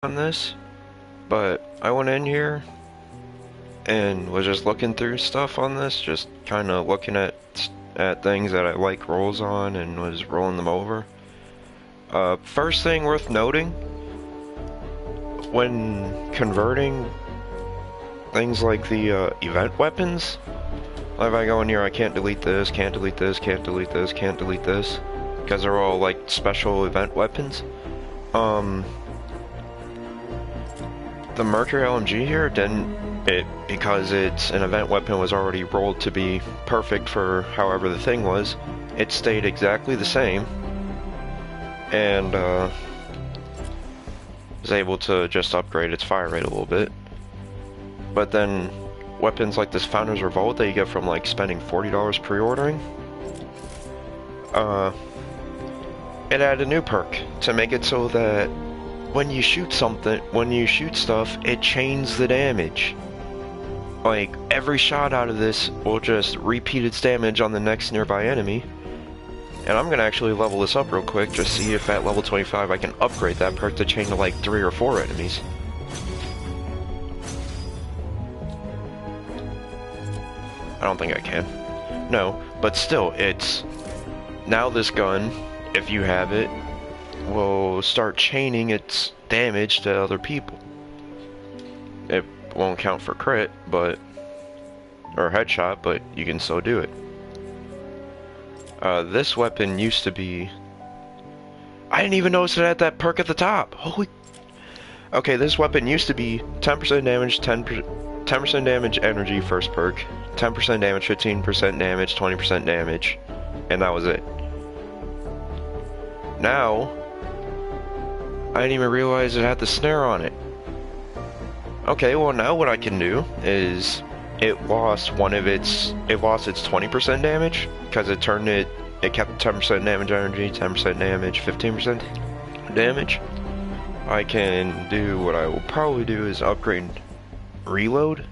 on this, but I went in here and was just looking through stuff on this, just kind of looking at things that I like rolls on and was rolling them over. First thing worth noting, when converting things like the event weapons, like if I go in here, I can't delete this, can't delete this, can't delete this, can't delete this, because they're all like special event weapons. The Mercury LMG here because it's an event weapon was already rolled to be perfect for however the thing was. It stayed exactly the same, and was able to just upgrade its fire rate a little bit. But then weapons like this Founder's Revolt that you get from like spending $40 pre-ordering, it added a new perk to make it so that when you shoot stuff, it chains the damage. Like, every shot out of this will just repeat its damage on the next nearby enemy. And I'm gonna actually level this up real quick, just see if at level 25 I can upgrade that perk to chain to like 3 or 4 enemies. I don't think I can. No, but still, it's... Now this gun, if you have it, will start chaining its damage to other people. It won't count for crit, or headshot, but you can still do it. This weapon used to be... I didn't even notice it had that perk at the top. Holy... Okay, this weapon used to be 10% damage, 10% damage energy first perk, 10% damage, 15% damage, 20% damage, and that was it. Now, I didn't even realize it had the snare on it. Okay, well now what I can do is it lost its 20% damage because it kept 10% damage energy, 10% damage, 15% damage. I can do what I will probably do is upgrade reload.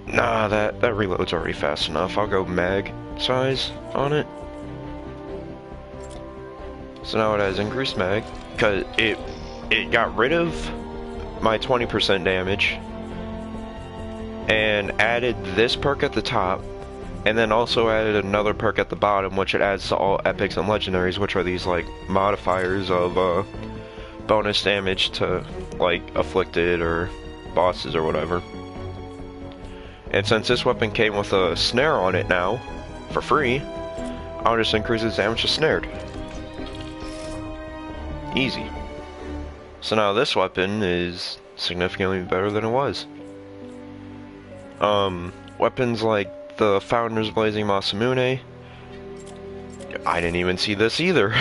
Nah, that reload's already fast enough. I'll go mag size on it. So now it has increased mag, because it got rid of my 20% damage, and added this perk at the top, and then also added another perk at the bottom, which it adds to all epics and legendaries, which are these like modifiers of bonus damage to like afflicted or bosses or whatever. And since this weapon came with a snare on it now, for free, I'll just increase its damage to snared. Easy. So now this weapon is significantly better than it was. Weapons like the Founder's Blazing Masamune, I didn't even see this either.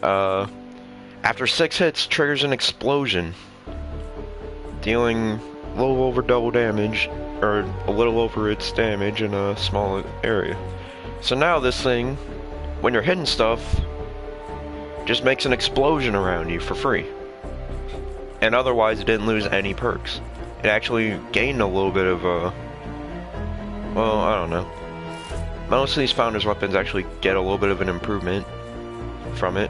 After 6 hits, triggers an explosion, dealing a little over double damage, or a little over its damage in a small area. So now this thing, when you're hitting stuff, just makes an explosion around you for free. And otherwise it didn't lose any perks. It actually gained a little bit of a... Well, I don't know. Most of these Founder's weapons actually get a little bit of an improvement from it.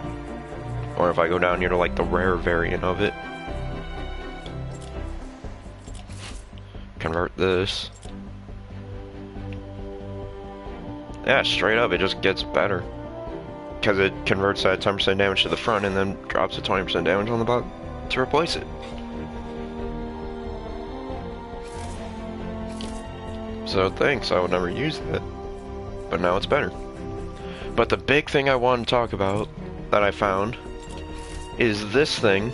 Or if I go down here to like the rare variant of it. Convert this. Yeah, straight up, it just gets better. Because it converts that 10% damage to the front and then drops the 20% damage on the bottom to replace it. So thanks, I would never use that. But now it's better. But the big thing I want to talk about that I found is this thing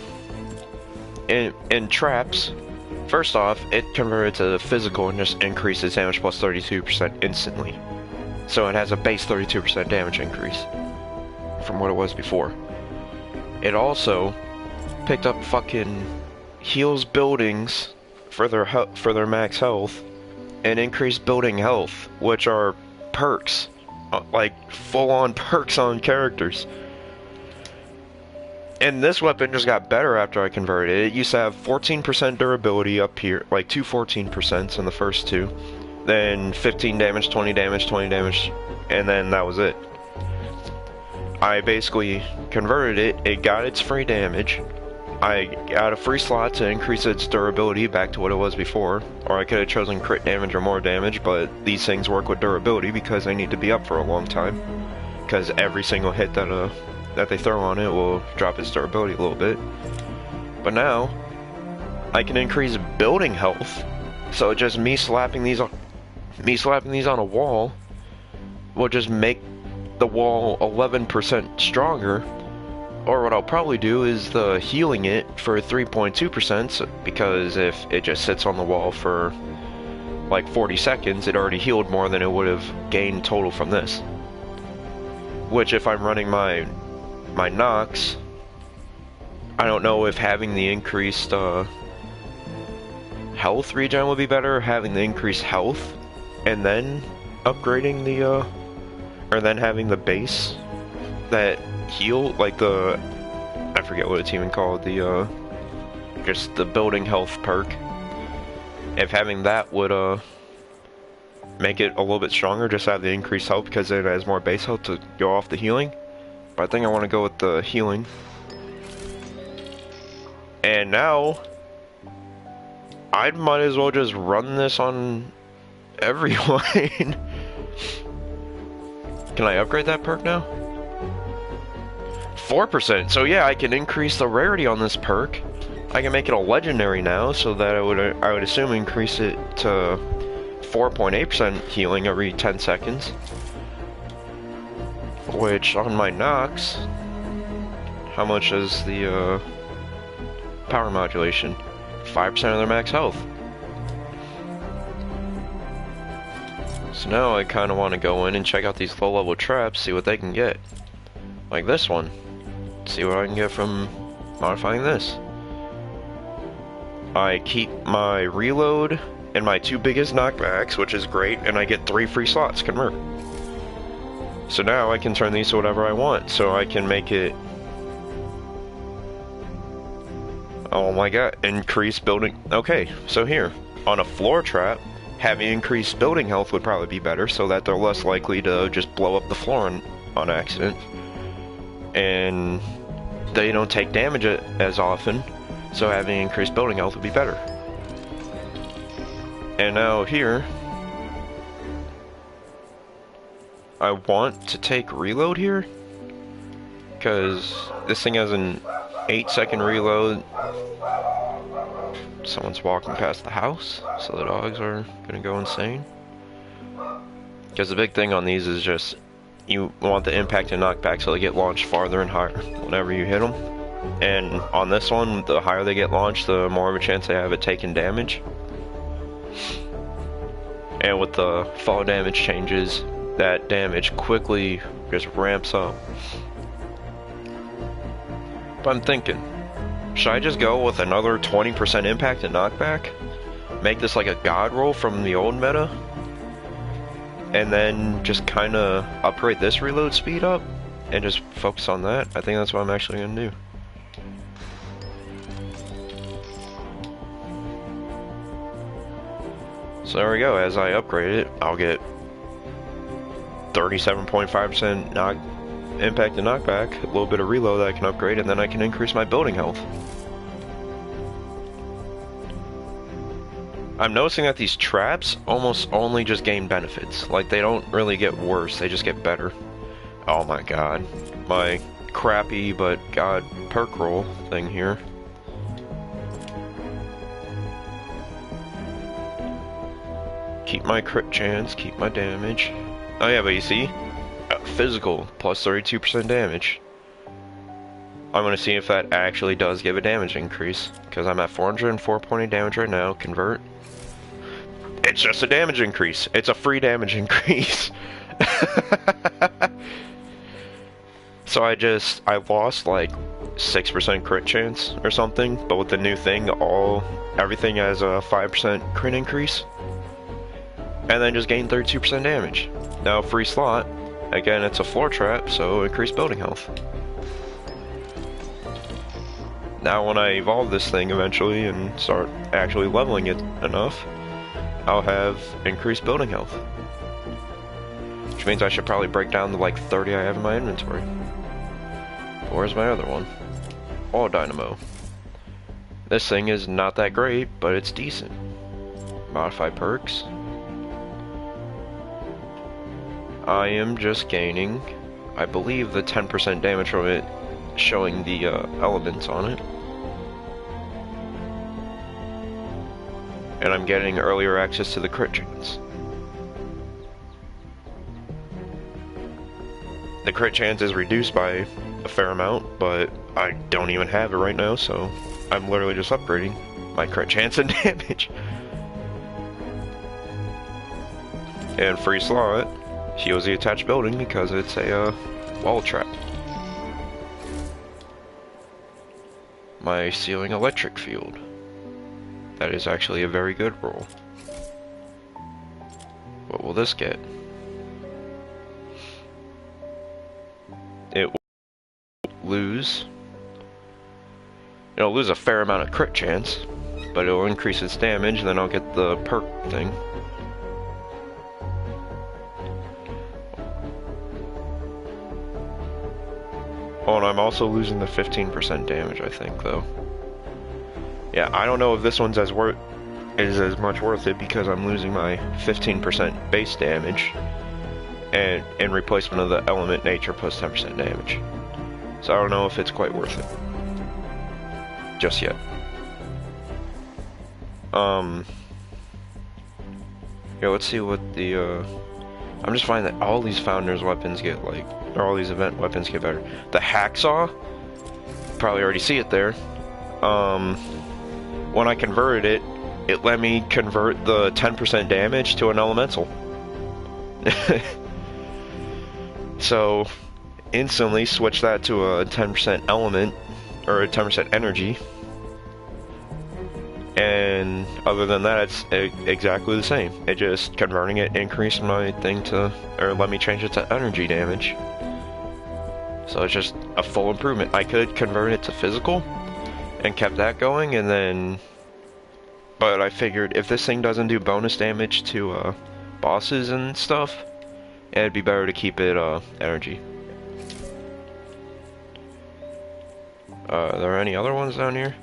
in traps. First off, it converted to physical and just increases damage plus 32% instantly. So it has a base 32% damage increase from what it was before. It also picked up fucking heals buildings for their max health and increased building health, which are perks, like full-on perks on characters. And this weapon just got better after I converted it. It used to have 14% durability up here, like 2 14% in the first two, then 15 damage, 20 damage, 20 damage, and then that was it. I basically converted it, it got its free damage, I got a free slot to increase its durability back to what it was before, or I could have chosen crit damage or more damage, but these things work with durability because they need to be up for a long time, because every single hit that they throw on it will drop its durability a little bit. But now, I can increase building health, so just me slapping these on a wall will just make the wall 11% stronger. Or what I'll probably do is the healing it for 3.2%, because if it just sits on the wall for like 40 seconds, it already healed more than it would have gained total from this. Which, if I'm running my knocks, I don't know if having the increased health regen would be better, or having the increased health and then upgrading the or then having the base that heal, like the, I forget what it's even called, the just the building health perk. If having that would make it a little bit stronger, just have the increased health because it has more base health to go off the healing. But I think I want to go with the healing. And now I might as well just run this on everyone. Can I upgrade that perk now? 4%. So yeah, I can increase the rarity on this perk. I can make it a legendary now, so that I would assume increase it to 4.8% healing every 10 seconds. Which on my knocks, how much is the power modulation? 5% of their max health. So now I kind of want to go in and check out these low-level traps, see what they can get. Like this one. See what I can get from modifying this. I keep my reload and my 2 biggest knockbacks, which is great, and I get 3 free slots convert. So now I can turn these to whatever I want. So I can make it, oh my god, increase building. Okay, so here, on a floor trap, having increased building health would probably be better, so that they're less likely to just blow up the floor on accident. And they don't take damage as often, so having increased building health would be better. And now here, I want to take reload here, because this thing has an 8-second reload. Someone's walking past the house, so the dogs are gonna go insane. Because the big thing on these is just, you want the impact and knockback so they get launched farther and higher whenever you hit them. And on this one, the higher they get launched, the more of a chance they have at taking damage. And with the fall damage changes, that damage quickly just ramps up. But I'm thinking, should I just go with another 20% impact and knockback? Make this like a god roll from the old meta? And then just kind of upgrade this reload speed up and just focus on that. I think that's what I'm actually going to do. So there we go. As I upgrade it, I'll get 37.5% impact and knockback, a little bit of reload that I can upgrade, and then I can increase my building health. I'm noticing that these traps almost only just gain benefits. Like, they don't really get worse, they just get better. Oh my god. My crappy but god perk roll thing here. Keep my crit chance, keep my damage. Oh yeah, but you see? Physical, plus 32% damage. I'm gonna see if that actually does give a damage increase, because I'm at 404.8 damage right now, convert. It's just a damage increase. It's a free damage increase. So I lost like 6% crit chance or something, but with the new thing, everything has a 5% crit increase. And then just gain 32% damage. Now free slot, again it's a floor trap, so increased building health. Now when I evolve this thing eventually and start actually leveling it enough, I'll have increased building health. Which means I should probably break down the like 30 I have in my inventory. Where's my other one? All dynamo. This thing is not that great, but it's decent. Modify perks. I am just gaining, I believe, the 10% damage from it, showing the elements on it. And I'm getting earlier access to the crit chance. The crit chance is reduced by a fair amount, but I don't even have it right now, so I'm literally just upgrading my crit chance and damage. And free slot heals the attached building because it's a wall trap. My ceiling electric field. That is actually a very good roll. What will this get? It will lose. It'll lose a fair amount of crit chance, but it'll increase its damage, and then I'll get the perk thing. Oh, and I'm also losing the 15% damage, I think, though. Yeah, I don't know if this one's as much worth it because I'm losing my 15% base damage, and in replacement of the element nature plus 10% damage. So I don't know if it's quite worth it just yet. Yeah, let's see what the I'm just finding that all these founders weapons get like, or all these event weapons get better. The hacksaw, probably already see it there. When I converted it, it let me convert the 10% damage to an elemental. So, instantly switch that to a 10% element, or a 10% energy. And other than that, it's exactly the same. It just converting it increased my thing to, or let me change it to energy damage. So it's just a full improvement. I could convert it to physical and kept that going, and then, but I figured if this thing doesn't do bonus damage to bosses and stuff, it'd be better to keep it energy. Are there any other ones down here?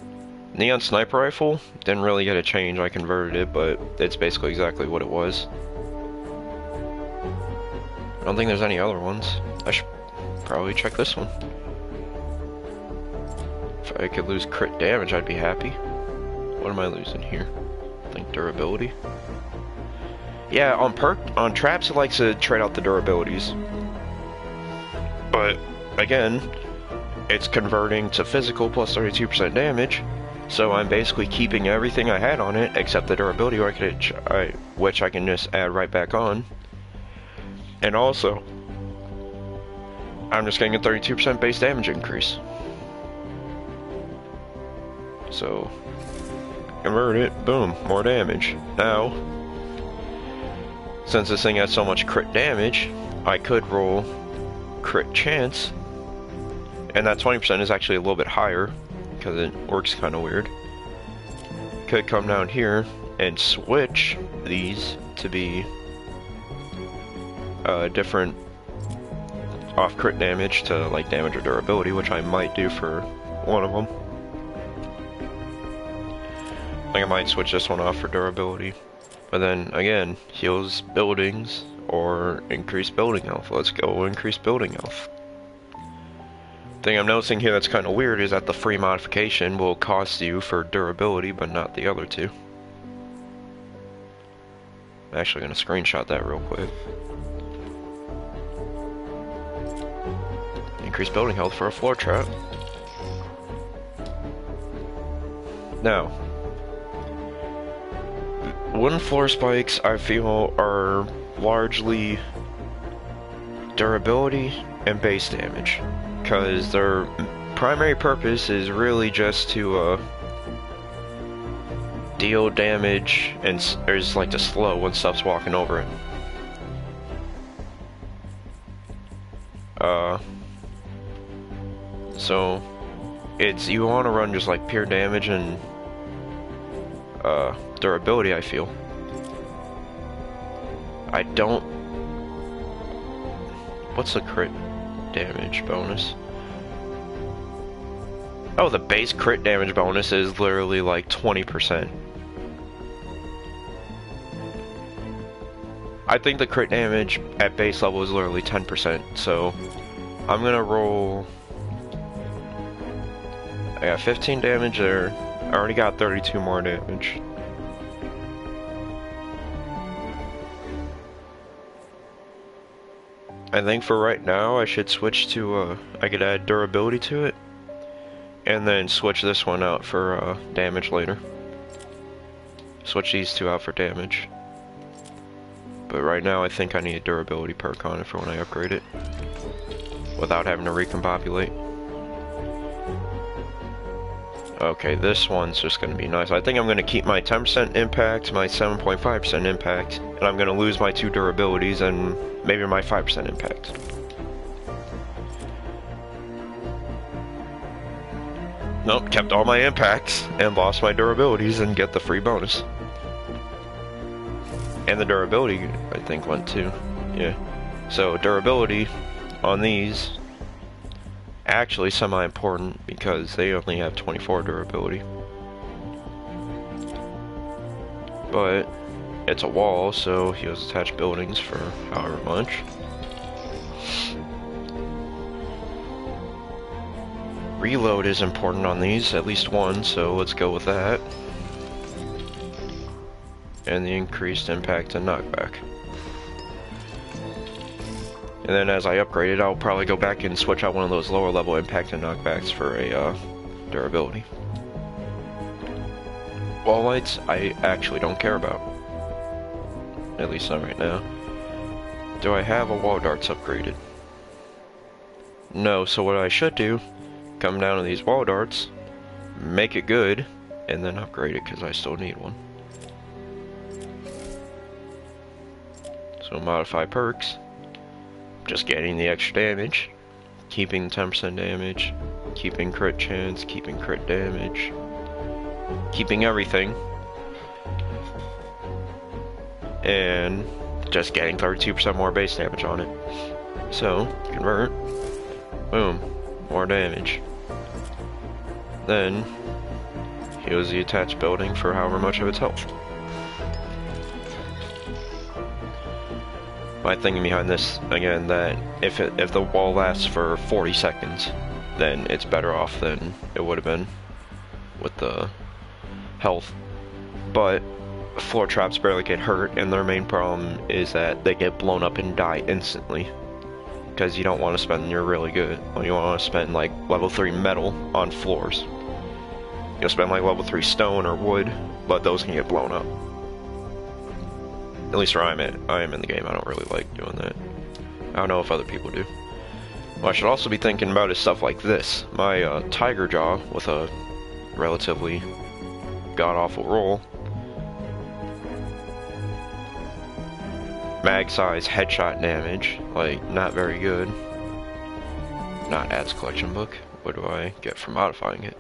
Neon sniper rifle didn't really get a change. I converted it, but it's basically exactly what it was. I don't think there's any other ones. I should probably check this one. If I could lose crit damage, I'd be happy. What am I losing here? I think durability. Yeah, on perk, on traps, it likes to trade out the durabilities. But again, it's converting to physical plus 32% damage. So I'm basically keeping everything I had on it except the durability, which I can just add right back on. And also, I'm just getting a 32% base damage increase. So, convert it, boom, more damage. Now, since this thing has so much crit damage, I could roll crit chance, and that 20% is actually a little bit higher because it works kind of weird. Could come down here and switch these to be different off crit damage to like damage or durability, which I might do for one of them. I think I might switch this one off for durability, but then again, heals buildings or increase building health. Let's go increase building health. Thing I'm noticing here that's kind of weird is that the free modification will cost you for durability, but not the other two. I'm actually going to screenshot that real quick. Increase building health for a floor trap. Now, wooden floor spikes, I feel, are largely durability and base damage, because their primary purpose is really just to deal damage and is like to slow when stuff's walking over it. So it's, you want to run just like pure damage and durability, I feel. I don't... What's the crit damage bonus? Oh, the base crit damage bonus is literally like 20%. I think the crit damage at base level is literally 10%, so I'm gonna roll. I got 15 damage there. I already got 32 more damage. I think for right now I should switch to, I could add durability to it, and then switch this one out for damage later. Switch these two out for damage. But right now I think I need a durability perk on it for when I upgrade it, without having to recombobulate. Okay, this one's just going to be nice. I think I'm going to keep my 10% impact, my 7.5% impact, and I'm going to lose my 2 durabilities and maybe my 5% impact. Nope, kept all my impacts and lost my durabilities and get the free bonus. And the durability, I think, went too. Yeah. So, durability on these, actually semi-important because they only have 24 durability. But it's a wall, so heals attached buildings for however much. Reload is important on these, at least one, so let's go with that. And the increased impact and knockback. And then as I upgrade it, I'll probably go back and switch out one of those lower level impact and knockbacks for a durability. Wall lights, I actually don't care about. At least not right now. Do I have a wall darts upgraded? No, so what I should do, come down to these wall darts, make it good, and then upgrade it because I still need one. So modify perks. Just getting the extra damage, keeping 10% damage, keeping crit chance, keeping crit damage, keeping everything, and just getting 32% more base damage on it. So, convert, boom, more damage. Then, heals the attached building for however much of its health. My thinking behind this, again, that if the wall lasts for 40 seconds, then it's better off than it would have been with the health. But floor traps barely get hurt, and their main problem is that they get blown up and die instantly. Because you don't want to spend your really good, well, you want to spend like level 3 metal on floors. You'll spend like level 3 stone or wood, but those can get blown up. At least where I am in the game, I don't really like doing that. I don't know if other people do. What I should also be thinking about is stuff like this. My Tiger Jaw with a relatively god-awful roll. Mag size headshot damage, like, not very good. Not adds collection book. What do I get for modifying it?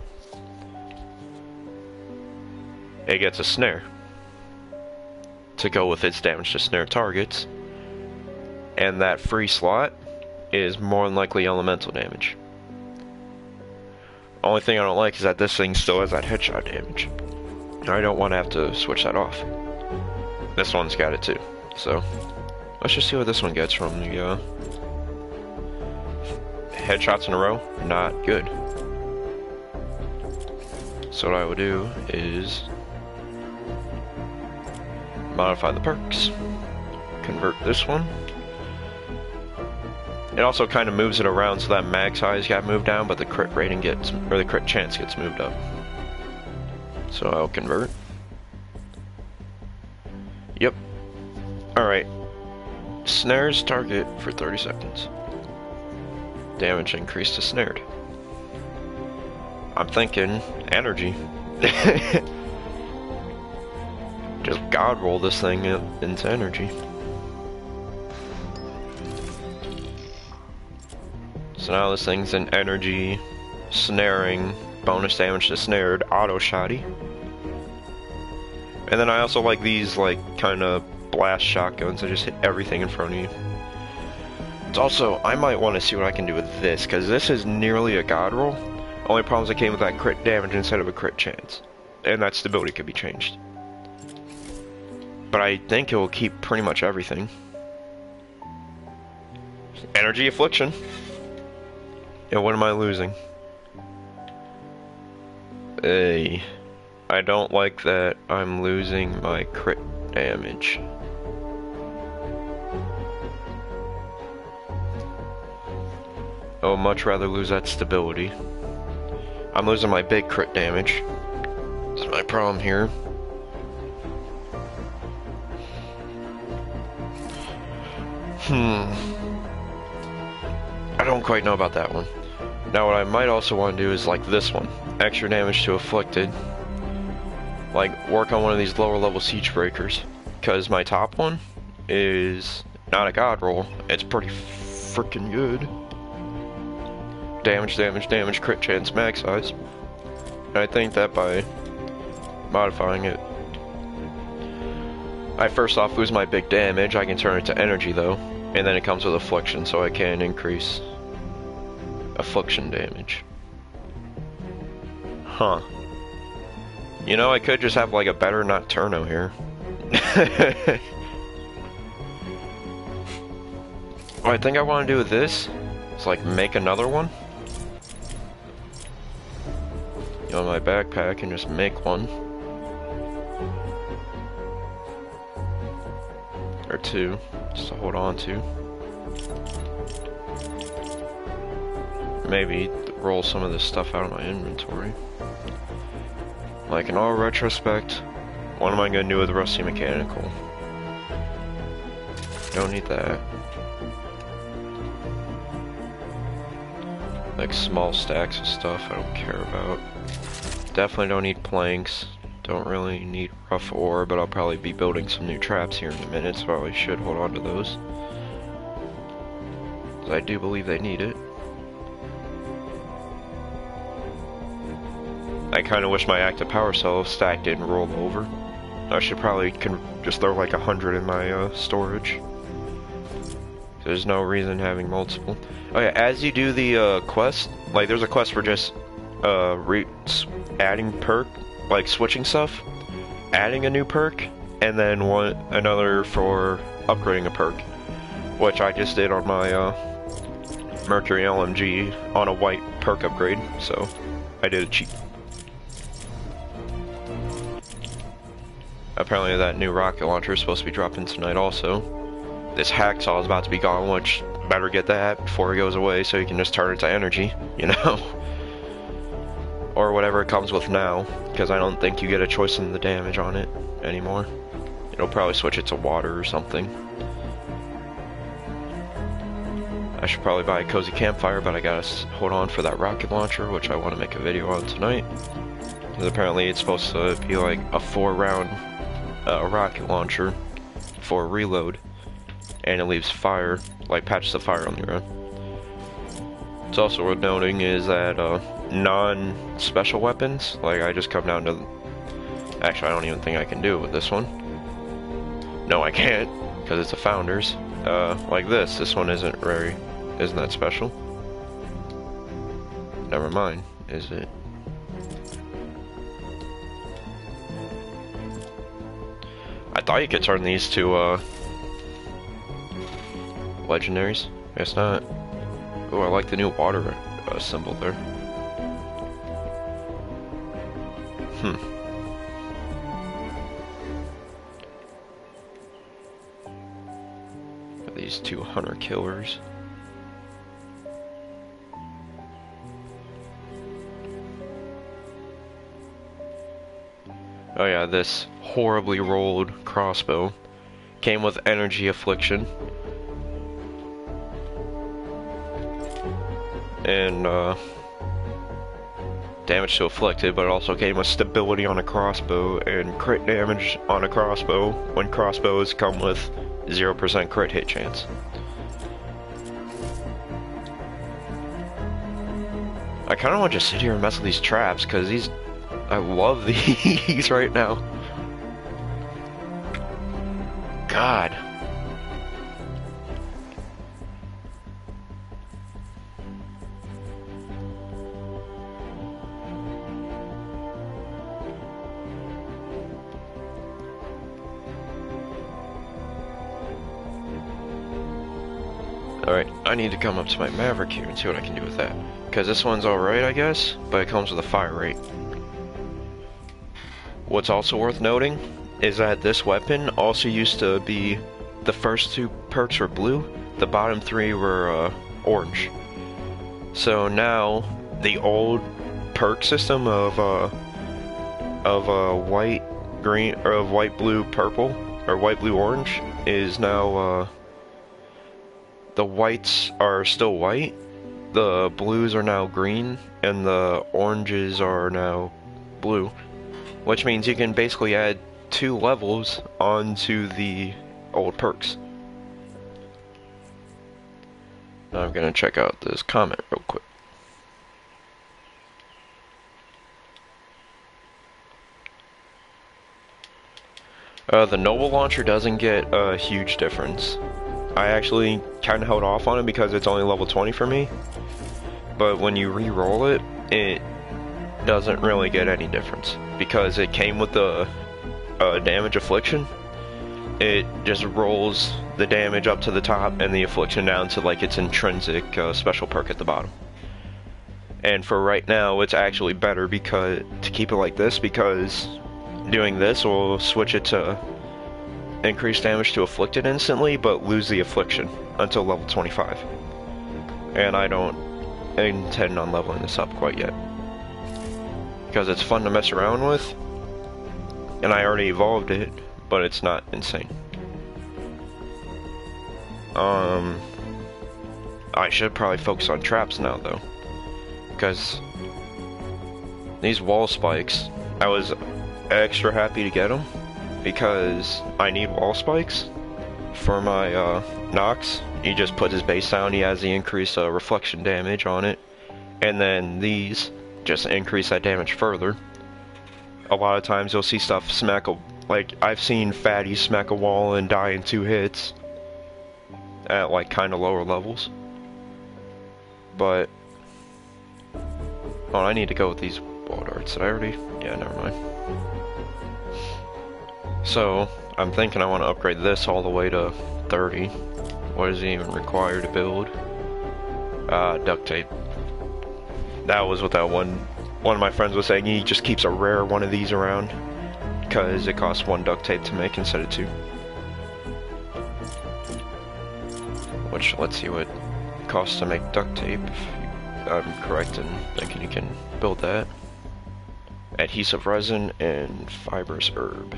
It gets a snare to go with its damage to snare targets, and that free slot is more than likely elemental damage. Only thing I don't like is that this thing still has that headshot damage. I don't want to have to switch that off. This one's got it too, so let's just see what this one gets from the headshots in a row. Not good. So what I would do is modify the perks, convert this one. It also kind of moves it around so that mag size got moved down, but the crit rating gets, or the crit chance gets moved up. So I'll convert. Yep. Alright. Snares target for 30 seconds. Damage increased to snared. I'm thinking energy. Just god roll this thing into energy. So now this thing's in energy, snaring, bonus damage to snared, auto shotty. And then I also like these like kind of blast shotguns that just hit everything in front of you. It's also, I might want to see what I can do with this, because this is nearly a god roll. Only problems that came with that crit damage instead of a crit chance. And that stability could be changed. But I think it will keep pretty much everything. Energy Affliction. Yeah, what am I losing? Hey, I don't like that I'm losing my crit damage. I would much rather lose that stability. I'm losing my big crit damage. That's my problem here. I don't quite know about that one. Now what I might also want to do is like this one. Extra damage to afflicted. Like work on one of these lower level siege breakers. Because my top one is not a god roll. It's pretty freaking good. Damage, damage, damage, crit chance, max size. And I think that by modifying it, I first off lose my big damage. I can turn it to energy though. And then it comes with affliction, so I can increase affliction damage. Huh. You know, I could just have like a better Nocturno here. What I think I want to do with this is like make another one. You know, my backpack and just make one. Or two, just to hold on to. Maybe roll some of this stuff out of my inventory. Like in all retrospect, what am I gonna do with Rusty Mechanical? Don't need that. Like small stacks of stuff I don't care about. Definitely don't need planks. Don't really need rough ore, but I'll probably be building some new traps here in a minute, so I should hold on to those. I do believe they need it. I kind of wish my active power cell stack didn't roll over. I should probably just throw like 100 in my storage. There's no reason having multiple. Oh yeah, as you do the quest, like there's a quest for just adding perk, like switching stuff, adding a new perk, and then another for upgrading a perk, which I just did on my Mercury LMG on a white perk upgrade, so I did it cheap. Apparently that new rocket launcher is supposed to be dropping tonight also. This hacksaw is about to be gone, which better get that before it goes away so you can just turn it to energy, you know? Or whatever it comes with now, because I don't think you get a choice in the damage on it anymore. It'll probably switch it to water or something. I should probably buy a cozy campfire, but I gotta hold on for that rocket launcher, which I want to make a video on tonight. Because apparently it's supposed to be like a 4-round rocket launcher for reload, and it leaves fire, like patches of fire on your own. It's also worth noting is that non-special weapons, like I just come down to, actually I don't even think I can do it with this one. No, I can't, because it's a Founders. Like this one isn't that special? Never mind, is it? I thought you could turn these to legendaries. Guess not. Oh, I like the new water symbol there. These 2 hunter killers. Oh yeah, this horribly rolled crossbow came with energy affliction. And damage to afflicted, but it also came with stability on a crossbow and crit damage on a crossbow when crossbows come with 0% crit hit chance. I kind of want to just sit here and mess with these traps, because these, I love these right now. God. I need to come up to my Maverick here and see what I can do with that. Because this one's alright, I guess, but it comes with a fire rate. What's also worth noting is that this weapon also used to be, the first 2 perks were blue, the bottom 3 were orange. So now the old perk system of white, green, or of white, blue, purple, or white, blue, orange is now the whites are still white, the blues are now green, and the oranges are now blue. Which means you can basically add 2 levels onto the old perks. Now I'm gonna check out this comment real quick. The Noble Launcher doesn't get a huge difference. I actually kind of held off on it because it's only level 20 for me. But when you re-roll it, it doesn't really get any difference. Because it came with the damage affliction. It just rolls the damage up to the top and the affliction down to like its intrinsic special perk at the bottom. And for right now, it's actually better because to keep it like this, because doing this will switch it to increase damage to afflicted instantly, but lose the affliction until level 25. And I don't intend on leveling this up quite yet. Because it's fun to mess around with, and I already evolved it, but it's not insane. I should probably focus on traps now though, because these wall spikes, I was extra happy to get them because I need wall spikes for my Nox. He just puts his base down, he has the increased reflection damage on it, and then these just increase that damage further. A lot of times you'll see stuff smack a, like I've seen fatties smack a wall and die in 2 hits at like kind of lower levels. But oh, I need to go with these wall darts. Did I already? Yeah, never mind. So I'm thinking I want to upgrade this all the way to 30. What does it even require to build? Duct tape. That was what that one of my friends was saying. He just keeps a rare one of these around because it costs 1 duct tape to make instead of 2. Which, let's see what it costs to make duct tape. If I'm correct in thinking you can build that. Adhesive resin and fibrous herb.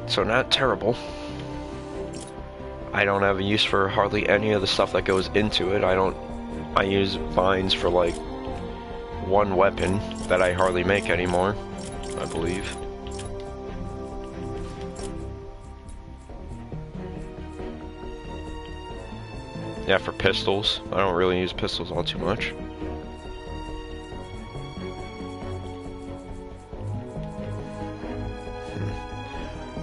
So not terrible. I don't have a use for hardly any of the stuff that goes into it. I use vines for like 1 weapon that I hardly make anymore, I believe. Yeah, for pistols. I don't really use pistols all too much.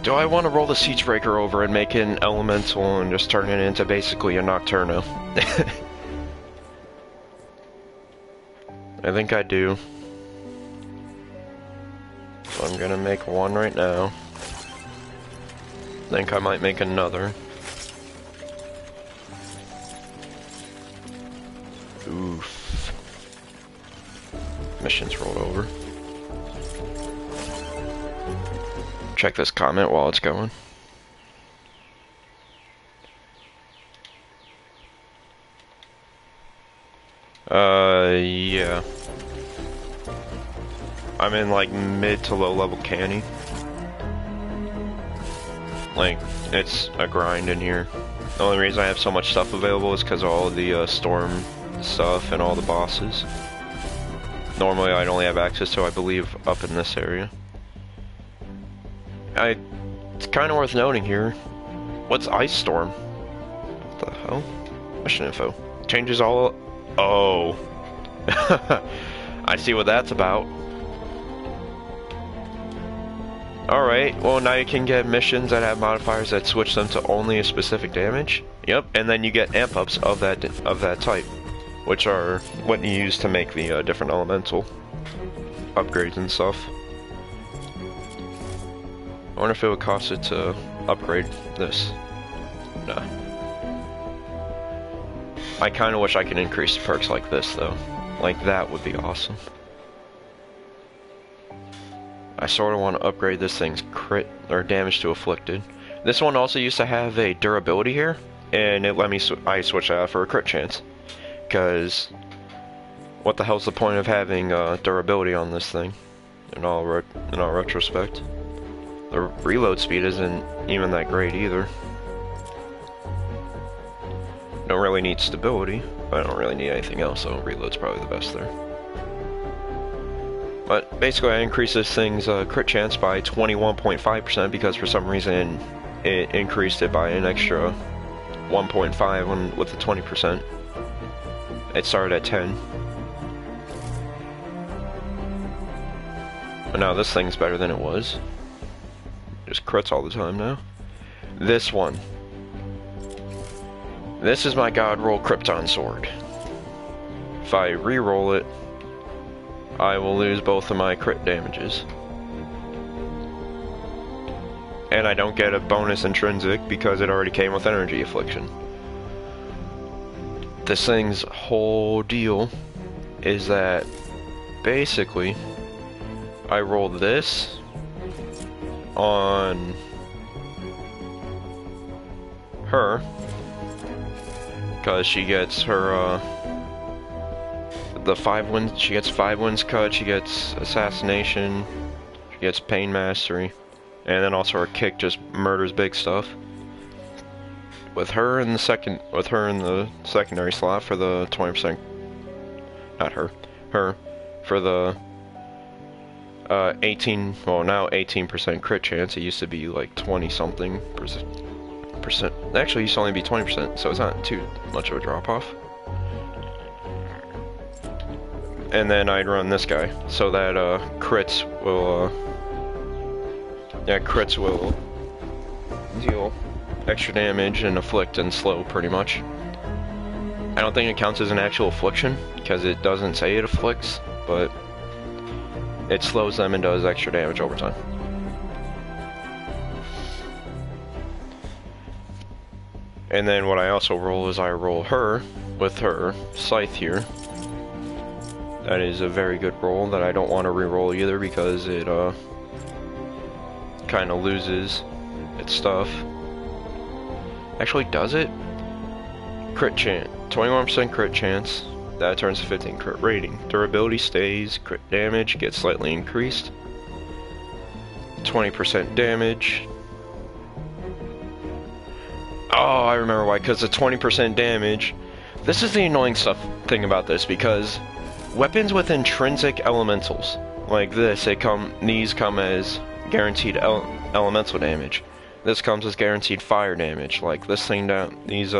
Do I want to roll the Siege Breaker over and make it an elemental and just turn it into basically a Nocturno? I think I do. So I'm gonna make 1 right now. Think I might make another. Oof. Mission's rolled over. Check this comment while it's going. Yeah. I'm in like mid to low level canny. Like, it's a grind in here. The only reason I have so much stuff available is because of all the storm stuff and all the bosses. Normally I'd only have access to, I believe, up in this area. It's kind of worth noting here. What's Ice Storm? What the hell? Mission info. Changes all... Oh. I see what that's about. Alright, well now you can get missions that have modifiers that switch them to only a specific damage. Yep, and then you get amp ups of that type, which are what you use to make the different elemental upgrades and stuff. I wonder if it would cost it to upgrade this. Nah. I kind of wish I could increase perks like this, though. Like, that would be awesome. I sort of want to upgrade this thing's crit, or damage to afflicted. This one also used to have a durability here, and it let me, I switched that out for a crit chance. Because, what the hell's the point of having durability on this thing? In all retrospect. The reload speed isn't even that great either. Don't really need stability, but I don't really need anything else, so reload's probably the best there. But basically I increased this thing's crit chance by 21.5% because for some reason it increased it by an extra 1.5 with the 20%. It started at 10. But now this thing's better than it was. Just crits all the time now. This one. This is my God Roll Krypton Sword. If I re-roll it, I will lose both of my crit damages. And I don't get a bonus intrinsic because it already came with Energy Affliction. This thing's whole deal is that basically I roll this on her because she gets her the 5 wins. She gets 5 wins cut. She gets assassination. She gets pain mastery, and then also her kick just murders big stuff. With her in the secondary slot for the 20%. Not her. Her for the 18. Well, now 18% crit chance. It used to be like 20 something percent. Actually, it used to only be 20%, so it's not too much of a drop off. And then I'd run this guy, so that crits will deal extra damage and afflict and slow pretty much. I don't think it counts as an actual affliction because it doesn't say it afflicts, but it slows them and does extra damage over time. And then what I also roll is I roll her with her scythe here. That is a very good roll that I don't want to re-roll either because it kind of loses its stuff. Actually, does it? Crit chance, 21% crit chance. That turns to 15 crit rating. Durability stays. Crit damage gets slightly increased. 20% damage. Oh, I remember why. Because the 20% damage. This is the annoying thing about this because weapons with intrinsic elementals like this, these come as guaranteed elemental damage. This comes as guaranteed fire damage. Like this thing down, these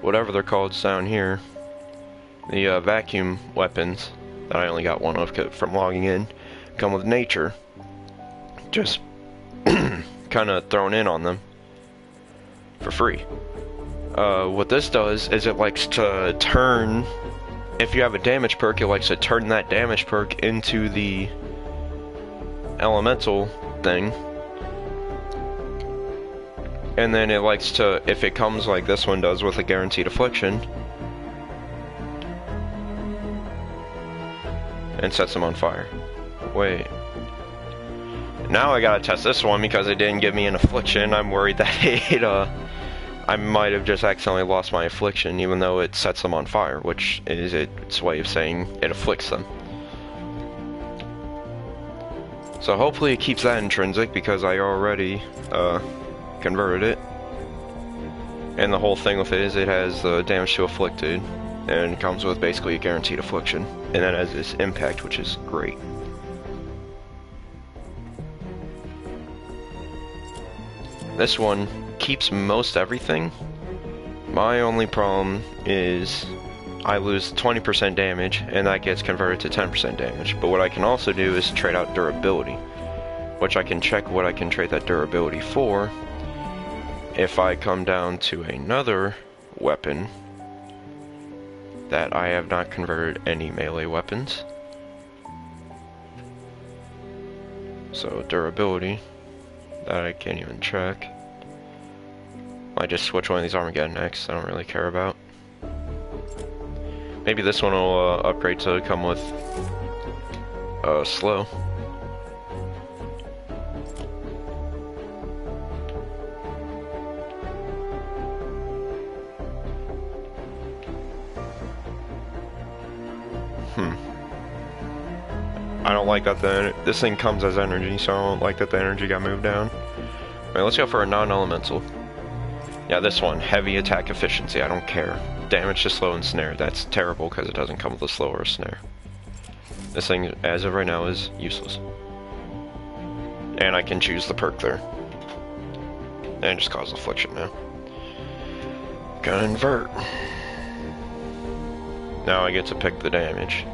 whatever they're called down here, the vacuum weapons that I only got one of from logging in, come with nature. Just kind of thrown in on them for free. What this does is it likes to turn. If you have a damage perk, it likes to turn that damage perk into the elemental thing. And then it likes to, if it comes like this one does with a guaranteed affliction, and sets them on fire. Wait. Now I gotta test this one because it didn't give me an affliction. I'm worried that I might have just accidentally lost my affliction, even though it sets them on fire, which is its way of saying it afflicts them. So hopefully it keeps that intrinsic because I already converted it. And the whole thing with it is it has damage to afflicted, and it comes with basically a guaranteed affliction. And then it has this impact, which is great. This one keeps most everything. My only problem is I lose 20% damage, and that gets converted to 10% damage. But what I can also do is trade out durability, which I can check what I can trade that durability for. If I come down to another weapon that I have not converted any melee weapons. So durability, that I can't even check. I just switch one of these Armageddon X, I don't really care about. Maybe this one will upgrade to come with slow. I don't like that this thing comes as energy, so I don't like that the energy got moved down. Alright, let's go for a non-elemental. Yeah, this one, heavy attack efficiency, I don't care. Damage to slow and snare, that's terrible because it doesn't come with a slow or a snare. This thing, as of right now, is useless. And I can choose the perk there. And just cause affliction now. Convert. Now I get to pick the damage.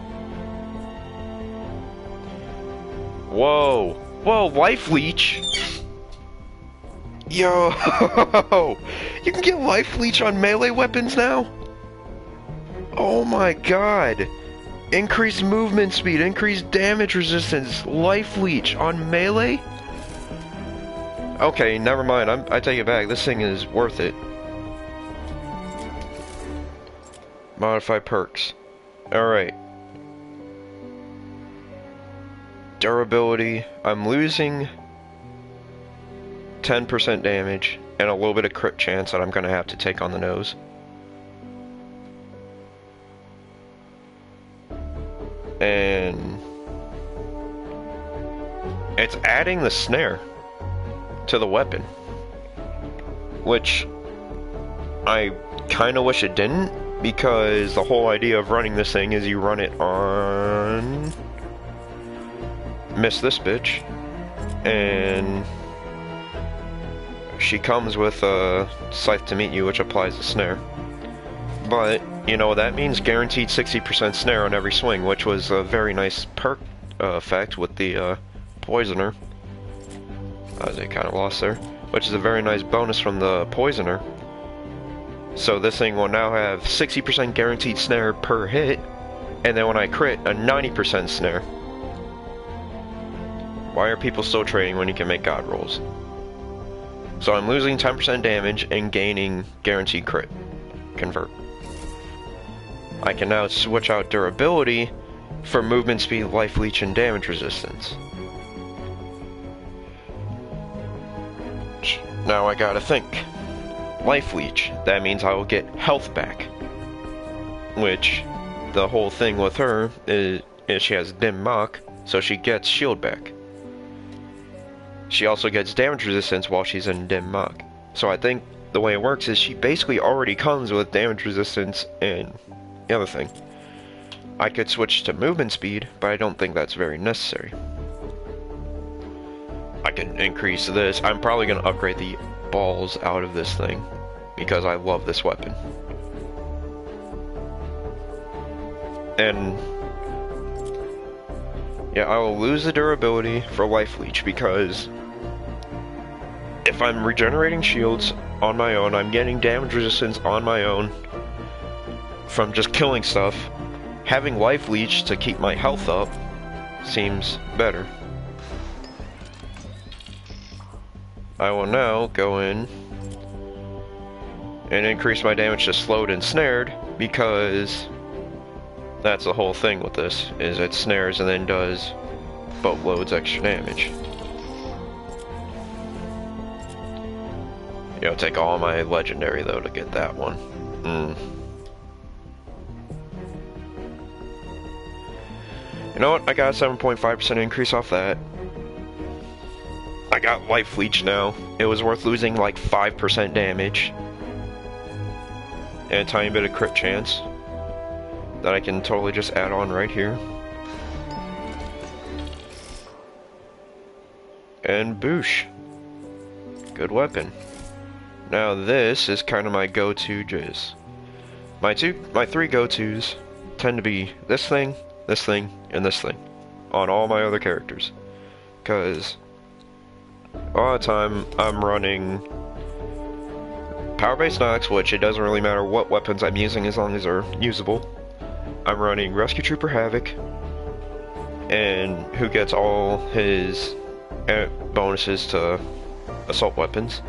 Whoa! Whoa, life leech! Yo! You can get life leech on melee weapons now? Oh my god! Increased movement speed, increased damage resistance, life leech on melee? Okay, never mind, I take it back, this thing is worth it. Modify perks. Alright. Durability, I'm losing 10% damage and a little bit of crit chance that I'm gonna have to take on the nose. And it's adding the snare to the weapon, which I kinda wish it didn't, because the whole idea of running this thing is you run it on miss this bitch, and she comes with a scythe to meet you, which applies the snare. But you know, that means guaranteed 60% snare on every swing, which was a very nice perk effect with the poisoner. They kind of lost there, which is a very nice bonus from the poisoner. So this thing will now have 60% guaranteed snare per hit, and then when I crit, a 90% snare. Why are people still trading when you can make god rolls? So I'm losing 10% damage and gaining guaranteed crit. Convert. I can now switch out durability for movement speed, life leech, and damage resistance. Now I gotta think. Life leech. That means I will get health back. Which, the whole thing with her is she has dim mock, so she gets shield back. She also gets damage resistance while she's in dim mock. So I think the way it works is she basically already comes with damage resistance and the other thing. I could switch to movement speed, but I don't think that's very necessary. I can increase this. I'm probably going to upgrade the balls out of this thing because I love this weapon. And yeah, I will lose the durability for life leech because if I'm regenerating shields on my own, I'm getting damage resistance on my own from just killing stuff. Having life leech to keep my health up seems better. I will now go in and increase my damage to slowed and snared, because that's the whole thing with this, is it snares and then does boatloads extra damage. You know, take all my legendary though to get that one. You know what? I got a 7.5% increase off that. I got life leech now. It was worth losing like 5% damage. And a tiny bit of crit chance that I can totally just add on right here. And boosh. Good weapon. Now this is kind of my go-to jizz. My three go-tos tend to be this thing, and this thing on all my other characters. Because a lot of the time I'm running power-based knocks, which it doesn't really matter what weapons I'm using as long as they're usable. I'm running Rescue Trooper Havoc, and who gets all his bonuses to assault weapons.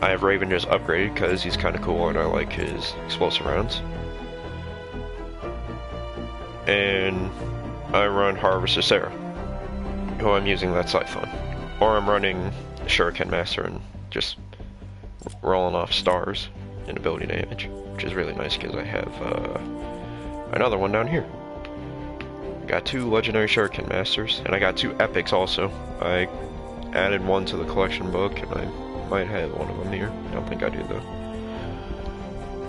I have Raven just upgraded because he's kind of cool and I like his explosive rounds. and I run Harvester Sarah, who I'm using that scythe on. Or I'm running Shuriken Master and just rolling off stars and ability damage, which is really nice because I have another one down here. Got 2 legendary Shuriken Masters, and I got 2 epics also. I added one to the collection book, and I might have one of them here. I don't think I do though.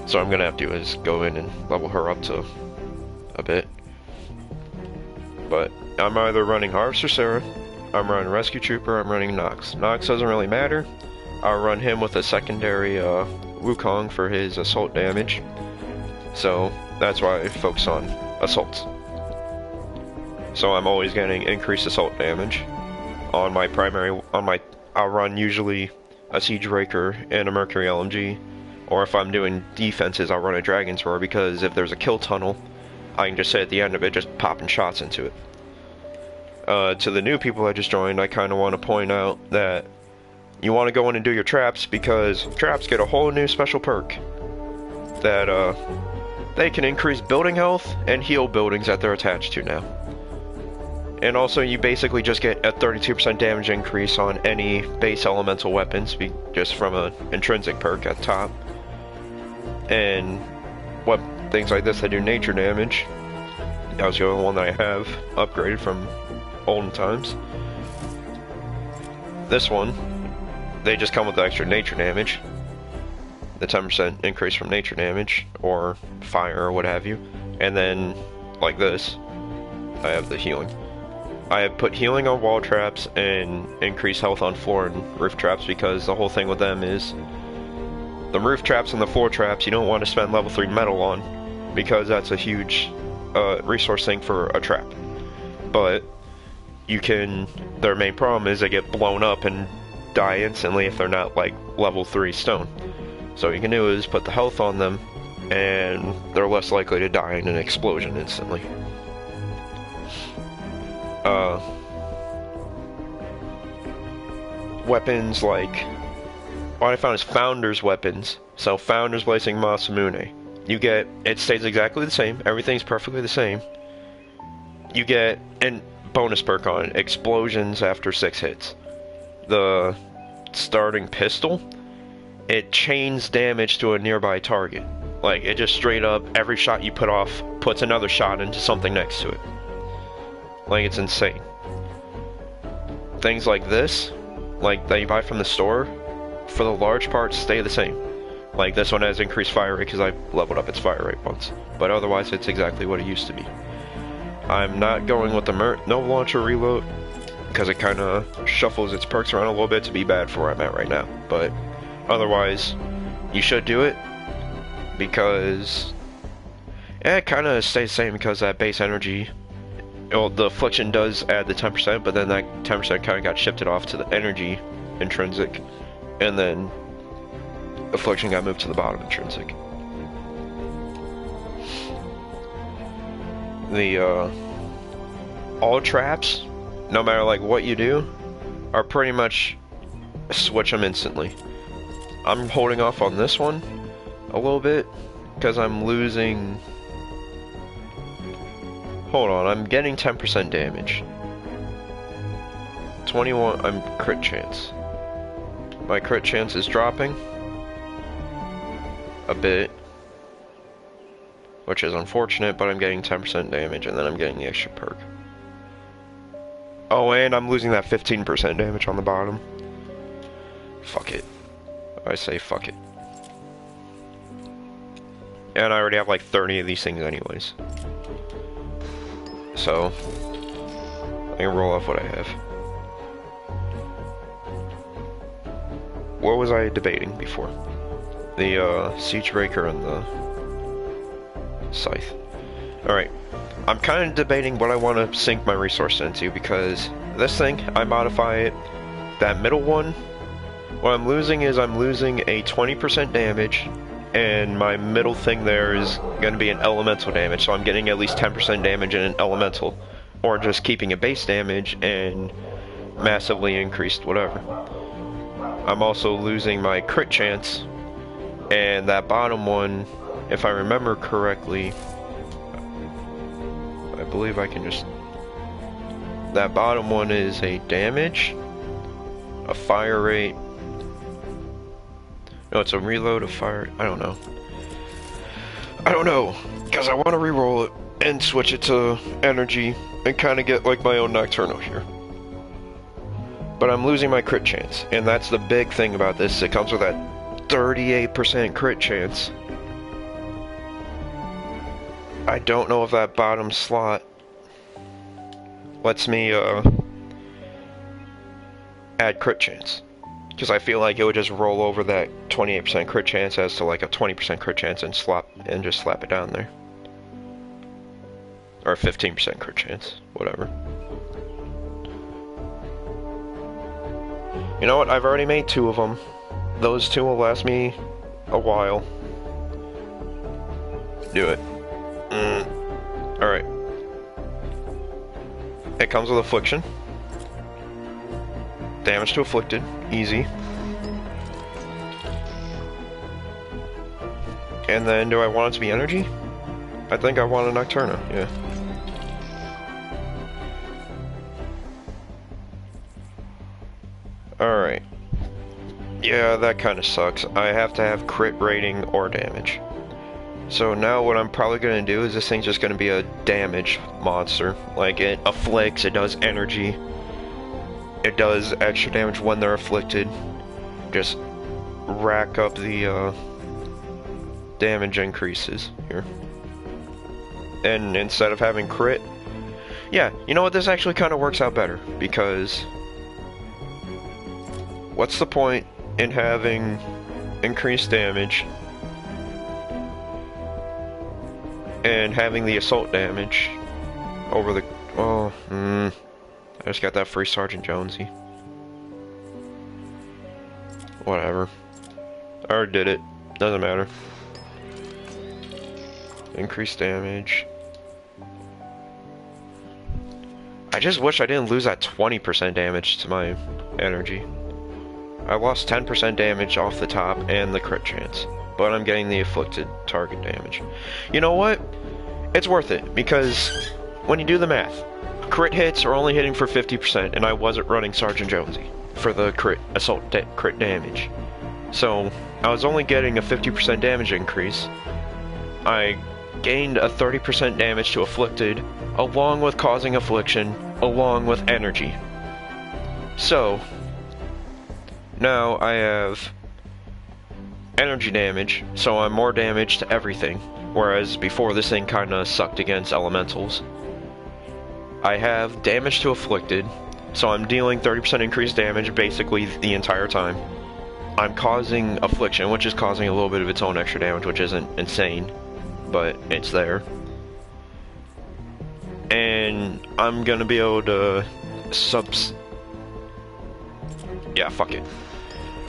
So I'm gonna have to do is go in and level her up to a bit. But I'm either running Harvester Sarah, I'm running Rescue Trooper, I'm running Nox. Nox doesn't really matter. I'll run him with a secondary Wukong for his assault damage. So that's why I focus on assaults. So I'm always getting increased assault damage on my primary. I'll run usually a Siege Raker and a Mercury LMG, or if I'm doing defenses, I'll run a Dragon's Roar because if there's a kill tunnel, I can just sit at the end of it, just popping shots into it. To the new people that just joined, I kind of want to point out that you want to go in and do your traps because traps get a whole new special perk that they can increase building health and heal buildings that they're attached to now. And also you basically just get a 32% damage increase on any base elemental weapons just from an intrinsic perk at the top. And what things like this that do nature damage, that was the only one that I have upgraded from olden times. This one, they just come with the extra nature damage, the 10% increase from nature damage or fire or what have you, and then like this I have the healing. I have put healing on wall traps and increased health on floor and roof traps because the whole thing with them is the roof traps and the floor traps you don't want to spend level 3 metal on because that's a huge resource thing for a trap. But you can, their main problem is they get blown up and die instantly if they're not like level 3 stone. So what you can do is put the health on them and they're less likely to die in an explosion instantly. Weapons like what I found is Founder's weapons. So Founder's Blazing Masamune. You get, it stays exactly the same, everything's perfectly the same. You get a bonus perk on it, explosions after 6 hits. The starting pistol, it chains damage to a nearby target. Like, it just straight up, every shot you put off puts another shot into something next to it. Like, it's insane. Things like this, like that you buy from the store, for the large part stay the same. Like, this one has increased fire rate because I leveled up its fire rate once. But otherwise, it's exactly what it used to be. I'm not going with the no launcher reload because it kind of shuffles its perks around a little bit to be bad for where I'm at right now. But otherwise, you should do it because it kind of stays the same because that base energy. Well, the affliction does add the 10%, but then that 10% kind of got shifted off to the energy intrinsic, and then affliction got moved to the bottom intrinsic. The all traps, no matter like what you do, are pretty much switch them instantly. I'm holding off on this one a little bit because I'm losing. Hold on, I'm getting 10% damage. 21, I'm crit chance. My crit chance is dropping a bit, which is unfortunate, but I'm getting 10% damage and then I'm getting the extra perk. Oh, and I'm losing that 15% damage on the bottom. Fuck it. I say fuck it. And I already have like 30 of these things anyways. So, I can roll off what I have. What was I debating before? The Siege Raker and the Scythe. Alright, I'm kind of debating what I want to sink my resource into because this thing, I modify it. That middle one, what I'm losing is I'm losing a 20% damage, and my middle thing there is going to be an elemental damage, so I'm getting at least 10% damage in an elemental, or just keeping a base damage and massively increased whatever. I'm also losing my crit chance, and that bottom one, if I remember correctly, believe I can just... That bottom one is a damage, a fire rate. No, it's a reload, a fire... I don't know. I don't know, because I want to re-roll it and switch it to energy and kind of get like my own Nocturno here. But I'm losing my crit chance, and that's the big thing about this. It comes with that 38% crit chance. I don't know if that bottom slot lets me add crit chance, because I feel like it would just roll over that 28% crit chance as to like a 20% crit chance and just slap it down there. Or a 15% crit chance, whatever. You know what, I've already made 2 of them. Those 2 will last me a while. Do it. Alright. It comes with Affliction. Damage to Afflicted. Easy. And then, do I want it to be energy? I think I want a Nocturno, yeah. Alright. Yeah, that kind of sucks. I have to have crit rating or damage. So now what I'm probably going to do is this thing's just going to be a damage monster. Like, it afflicts, it does energy. It does extra damage when they're afflicted. Just rack up the damage increases here. And instead of having crit... Yeah, you know what, this actually kind of works out better, because... What's the point in having increased damage and having the assault damage over the... Oh, I just got that free Sergeant Jonesy. Whatever. I already did it. Doesn't matter. Increased damage. I just wish I didn't lose that 20% damage to my energy. I lost 10% damage off the top and the crit chance, but I'm getting the afflicted target damage. You know what? It's worth it, because when you do the math, crit hits are only hitting for 50%, and I wasn't running Sergeant Jonesy for the crit damage. So, I was only getting a 50% damage increase. I gained a 30% damage to afflicted, along with causing affliction, along with energy. So, now I have energy damage, so I'm more damage to everything, whereas before this thing kinda sucked against elementals. I have damage to afflicted, so I'm dealing 30% increased damage basically the entire time. I'm causing affliction, which is causing a little bit of its own extra damage, which isn't insane, but it's there. And I'm gonna be able to yeah, fuck it.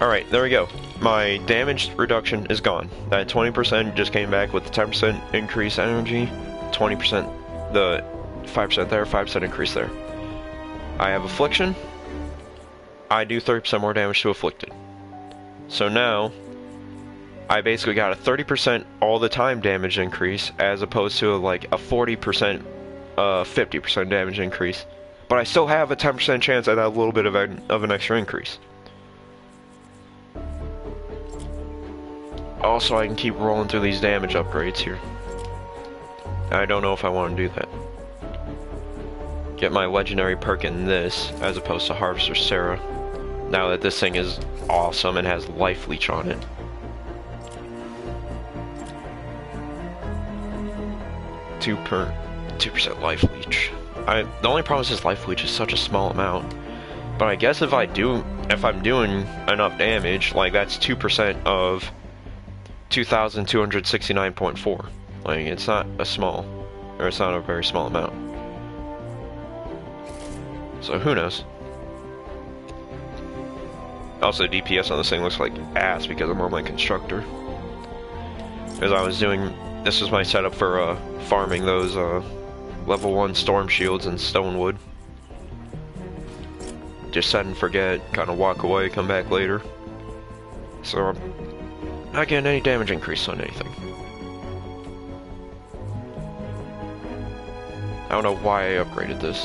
Alright, there we go. My damage reduction is gone. That 20% just came back with the 10% increase energy, 20%, the 5% there, 5% increase there. I have affliction. I do 30% more damage to afflicted. So now, I basically got a 30% all the time damage increase, as opposed to like a 40%, 50% damage increase. But I still have a 10% chance at that little bit of an extra increase. Also, I can keep rolling through these damage upgrades here. I don't know if I want to do that. Get my legendary perk in this, as opposed to Harvester Sarah. Now that this thing is awesome and has life leech on it. Two 2% life leech. The only problem is this life leech is such a small amount. But I guess if I'm doing enough damage, like that's 2% of 2,269.4. Like, it's not it's not a very small amount. So who knows? Also, DPS on this thing looks like ass because I'm on my constructor. As I was doing, this was my setup for farming those level 1 storm shields and stonewood. Just set and forget, kind of walk away, come back later. So I'm not getting any damage increase on anything. don't know why I upgraded this.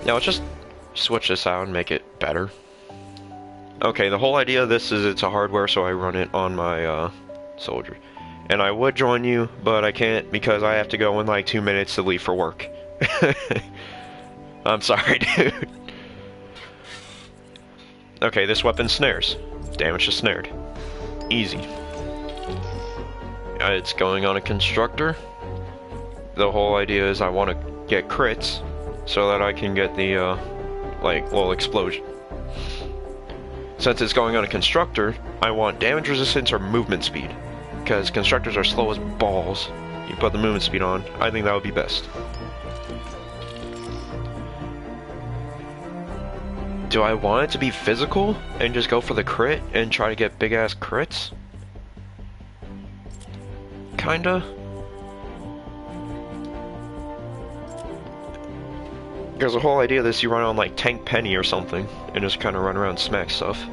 Now let's just switch this out and make it better. Okay, the whole idea of this is it's a hardware, so I run it on my soldier. And I would join you, but I can't because I have to go in like 2 minutes to leave for work. I'm sorry, dude. Okay, this weapon snares. Damage to snared. Easy. It's going on a constructor. The whole idea is I want to get crits so that I can get the, like, little explosion. Since it's going on a constructor, I want damage resistance or movement speed. Because constructors are slow as balls. You put the movement speed on, I think that would be best. Do I want it to be physical and just go for the crit and try to get big ass crits? Kinda. Because the whole idea of this, you run on like Tank Penny or something and just kind of run around and smack stuff.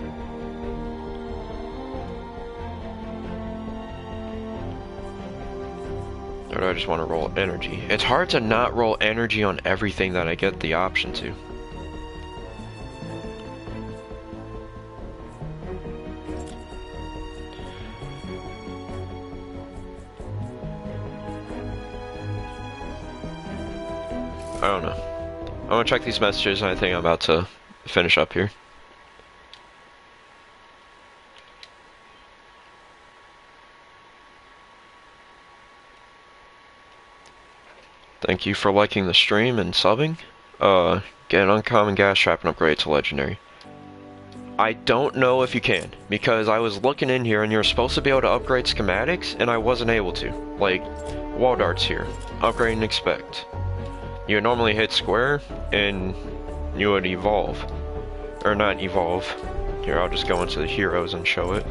Or do I just want to roll energy? It's hard to not roll energy on everything that I get the option to. I don't know. I'm gonna check these messages and I think I'm about to finish up here. Thank you for liking the stream and subbing. Get an uncommon gas trap and upgrade to legendary. I don't know if you can, because I was looking in here and you're supposed to be able to upgrade schematics and I wasn't able to. Like, wall darts here. Upgrade and expect. You would normally hit square, and you would evolve. Or not evolve. Here, I'll just go into the heroes and show it.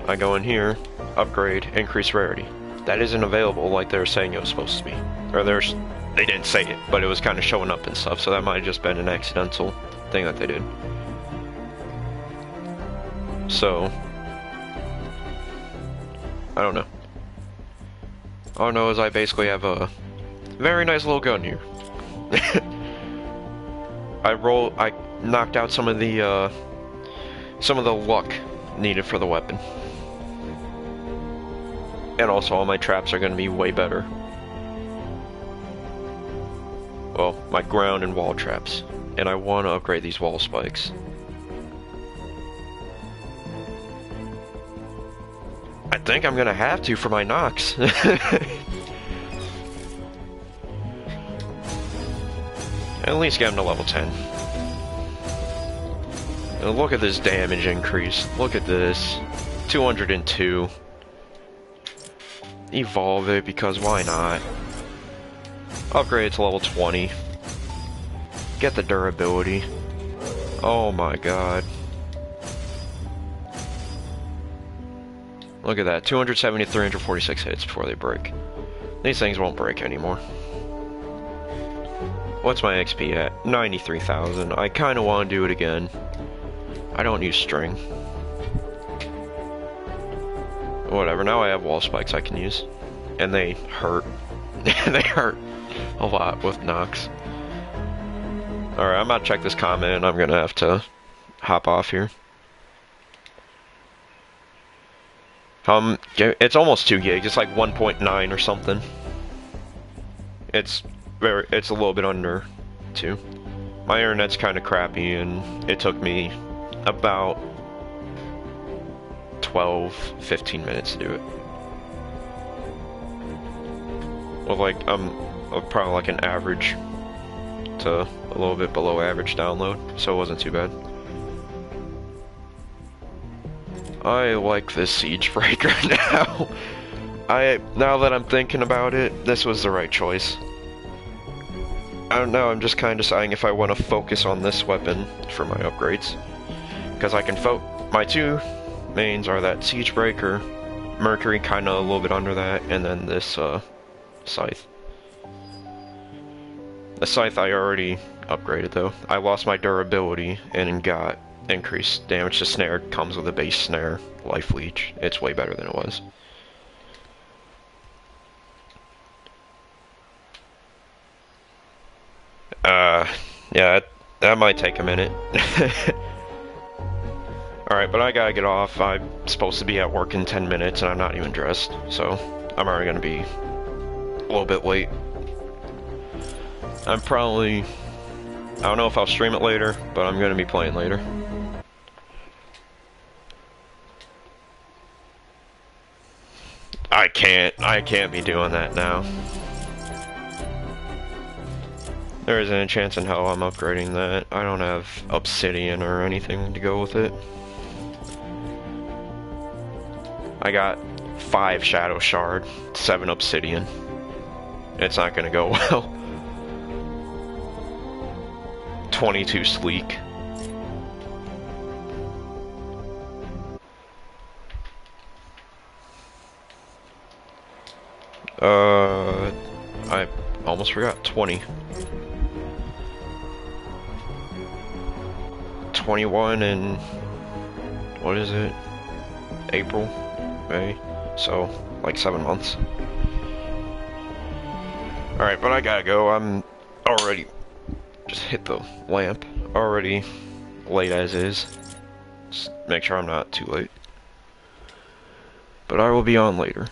I go in here, upgrade, increase rarity. That isn't available like they were saying it was supposed to be. Or they didn't say it, but it was kind of showing up and stuff, so that might have just been an accidental thing that they did. So, I don't know. All I know is I basically have a very nice little gun here. I knocked out some of the luck needed for the weapon. And also all my traps are going to be way better. Well, my ground and wall traps. And I want to upgrade these wall spikes. I think I'm going to have to for my knocks. At least get him to level 10. And look at this damage increase. Look at this. 202. Evolve it, because why not? Upgrade it to level 20. Get the durability. Oh my god. Look at that. 270 to 346 hits before they break. These things won't break anymore. What's my XP at? 93,000. I kind of want to do it again. I don't use string. Whatever, now I have wall spikes I can use. And they hurt. They hurt a lot with knocks. Alright, I'm about to check this comment and I'm gonna have to hop off here. It's almost 2 gigs. It's like 1.9 or something. It's a little bit under 2. My internet's kind of crappy, and it took me about 12-15 minutes to do it. Well, like I'm probably like an average to a little bit below average download, so it wasn't too bad. I like this siege breaker now. Now that I'm thinking about it, this was the right choice. I don't know, I'm just kind of deciding if I want to focus on this weapon for my upgrades. Because I can my two mains are that siege breaker, Mercury kind of a little bit under that, and then this scythe. The scythe I already upgraded though. I lost my durability and got increased damage to snare. Comes with a base snare, life leech. It's way better than it was. Yeah, that might take a minute. Alright, but I gotta get off. I'm supposed to be at work in 10 minutes and I'm not even dressed, so I'm already gonna be a little bit late. I don't know if I'll stream it later, but I'm gonna be playing later. I can't be doing that now. There isn't a chance in hell I'm upgrading that. I don't have obsidian or anything to go with it. I got 5 shadow shard, 7 obsidian. It's not gonna go well. 22 sleek. I almost forgot 20. 21 in, what is it? April, May, so like 7 months. Alright, but I gotta go. I'm already, just hit the lamp, already late as is. Just make sure I'm not too late. But I will be on later.